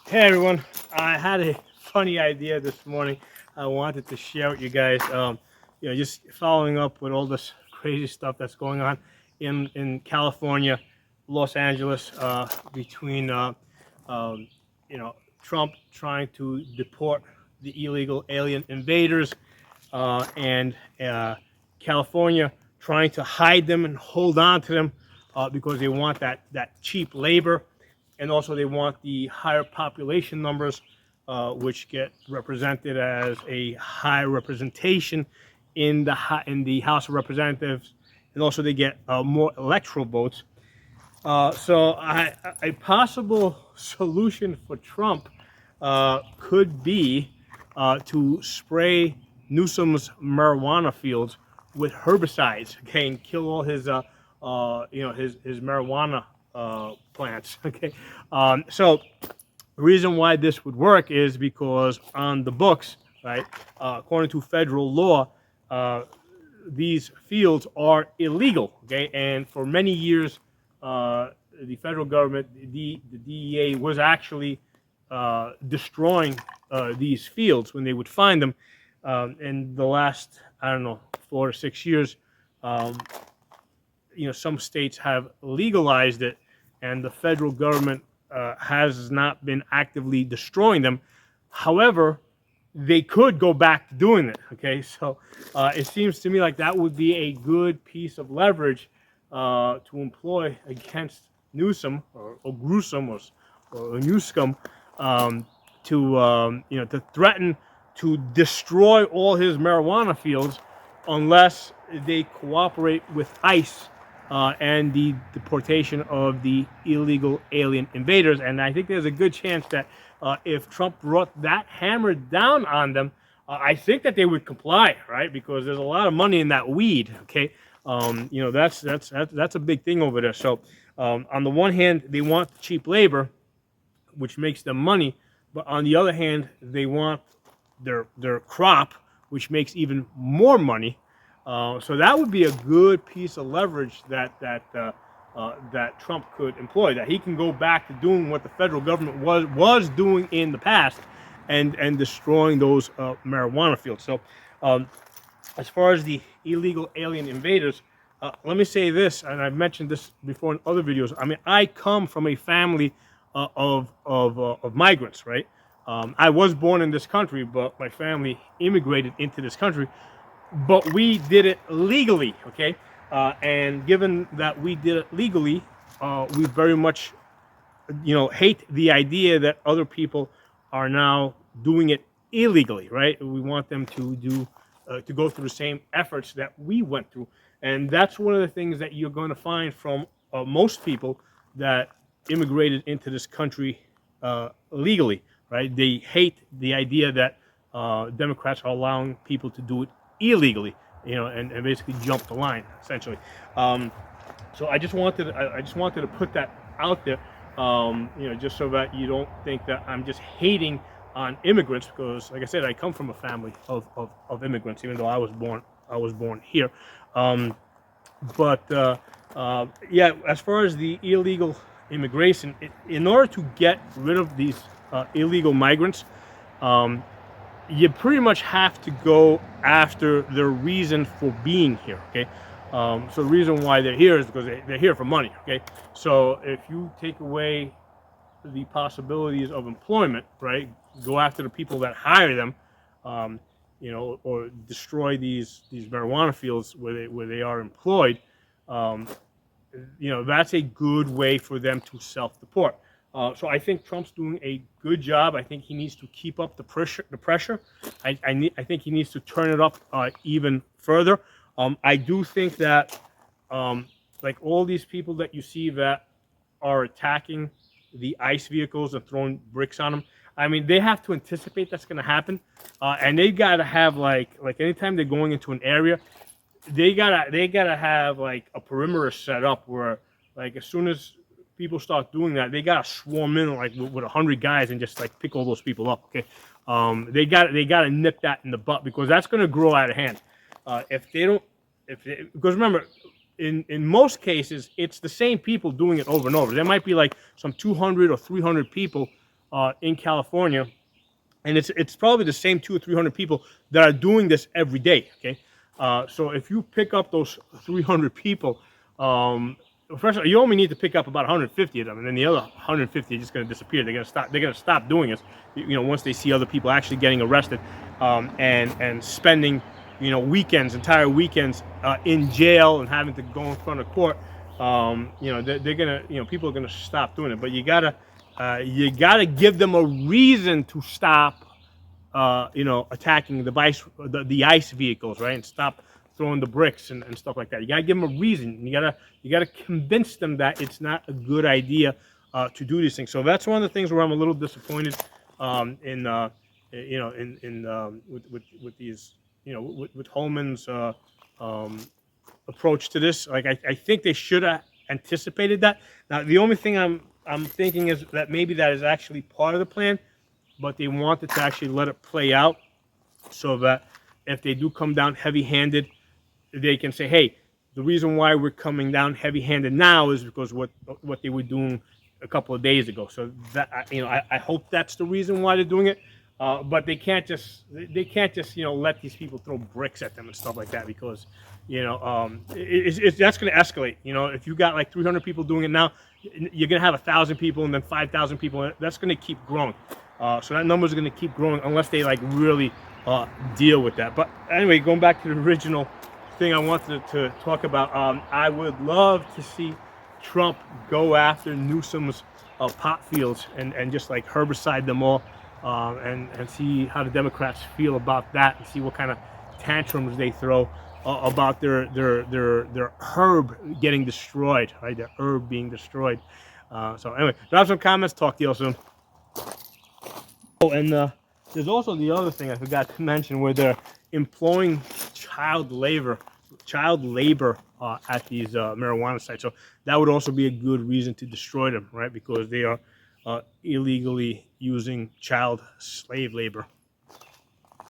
Hey everyone, I had a funny idea this morning. I wanted to share with you guys. Just following up with all this crazy stuff that's going on in California, Los Angeles, between um, you know Trump trying to deport the illegal alien invaders and California trying to hide them and hold on to them because they want that cheap labor, and also they want the higher population numbers, which get represented as a high representation in the House of Representatives, and also they get more electoral votes. A possible solution for Trump could be to spray Newsom's marijuana fields with herbicides, okay, and kill all his marijuana plants, okay. So the reason why this would work is because on the books, right, according to federal law, uh, these fields are illegal, okay, and for many years, uh, the federal government, the DEA, was actually destroying these fields when they would find them. In the last, I don't know, 4 to 6 years, um, some states have legalized it, and the federal government has not been actively destroying them. However, they could go back to doing it. Okay, so it seems to me like that would be a good piece of leverage to employ against Newsom or Gruesome or Newscom, to threaten to destroy all his marijuana fields unless they cooperate with ICE and the deportation of the illegal alien invaders. And I think there's a good chance that if Trump brought that hammer down on them, I think that they would comply, right? Because there's a lot of money in that weed. Okay, that's a big thing over there. So on the one hand, they want cheap labor, which makes them money, but on the other hand, they want their crop, which makes even more money. So that would be a good piece of leverage that Trump could employ. That he can go back to doing what the federal government was doing in the past, and destroying those marijuana fields. So, as far as the illegal alien invaders, let me say this, and I've mentioned this before in other videos. I mean, I come from a family of migrants, right? I was born in this country, but my family immigrated into this country. But we did it legally, okay? And given that we did it legally, we very much, hate the idea that other people are now doing it illegally, right? We want them to go through the same efforts that we went through, and that's one of the things that you're going to find from most people that immigrated into this country legally, right? They hate the idea that Democrats are allowing people to do it illegally, and basically jump the line, essentially. So I just wanted to put that out there, just so that you don't think that I'm just hating on immigrants, because, like I said, I come from a family of immigrants, even though I was born here. Yeah, as far as the illegal immigration, in order to get rid of these illegal migrants, you pretty much have to go after their reason for being here. Okay, so the reason why they're here is because they're here for money. Okay, so if you take away the possibilities of employment, right, go after the people that hire them, or destroy these marijuana fields where they are employed. Um, that's a good way for them to self-deport. So I think Trump's doing a good job. I think he needs to keep up the pressure. I think he needs to turn it up even further. I do think that, like all these people that you see that are attacking the ICE vehicles and throwing bricks on them, I mean, they have to anticipate that's going to happen, and they got to have like anytime they're going into an area, they gotta have like a perimeter set up where, like, as soon as people start doing that, they gotta swarm in like with 100 guys and just like pick all those people up. Okay, they gotta nip that in the butt, because that's gonna grow out of hand. If they don't, because remember, in most cases, it's the same people doing it over and over. There might be like some 200 or 300 people in California, and it's probably the same 200 or 300 people that are doing this every day. Okay, so if you pick up those 300 people, first of all, you only need to pick up about 150 of them, and then the other 150 are just going to disappear. They're going to stop. They're going to stop doing this. You know, once they see other people actually getting arrested, and spending, you know, weekends, entire weekends in jail and having to go in front of court. You know, they're gonna, you know, people are gonna stop doing it. But you gotta give them a reason to stop, you know, attacking the ICE vehicles, right, and stop throwing the bricks and stuff like that. You gotta give them a reason. You gotta convince them that it's not a good idea to do these things. So that's one of the things where I'm a little disappointed in you know, with these, you know, with Holman's approach to this. Like, I think they should have anticipated that. Now, the only thing I'm thinking is that maybe that is actually part of the plan, but they wanted to actually let it play out so that if they do come down heavy-handed, they can say, hey, the reason why we're coming down heavy-handed now is because what they were doing a couple of days ago. So that, you know, I hope that's the reason why they're doing it. But they can't just you know, let these people throw bricks at them and stuff like that, because, you know, that's going to escalate. You know, if you got like 300 people doing it now, you're going to have 1,000 people and then 5,000 people. That's going to keep growing. So that number is going to keep growing unless they like really deal with that. But anyway, going back to the original thing I wanted to talk about, I would love to see Trump go after Newsom's pot fields and just like herbicide them all. And see how the Democrats feel about that, and see what kind of tantrums they throw about their herb getting destroyed, right? Their herb being destroyed. So anyway, drop some comments. Talk to you all soon. Oh, and there's also the other thing I forgot to mention, where they're employing child labor at these marijuana sites. So that would also be a good reason to destroy them, right? Because they are illegally using child slave labor.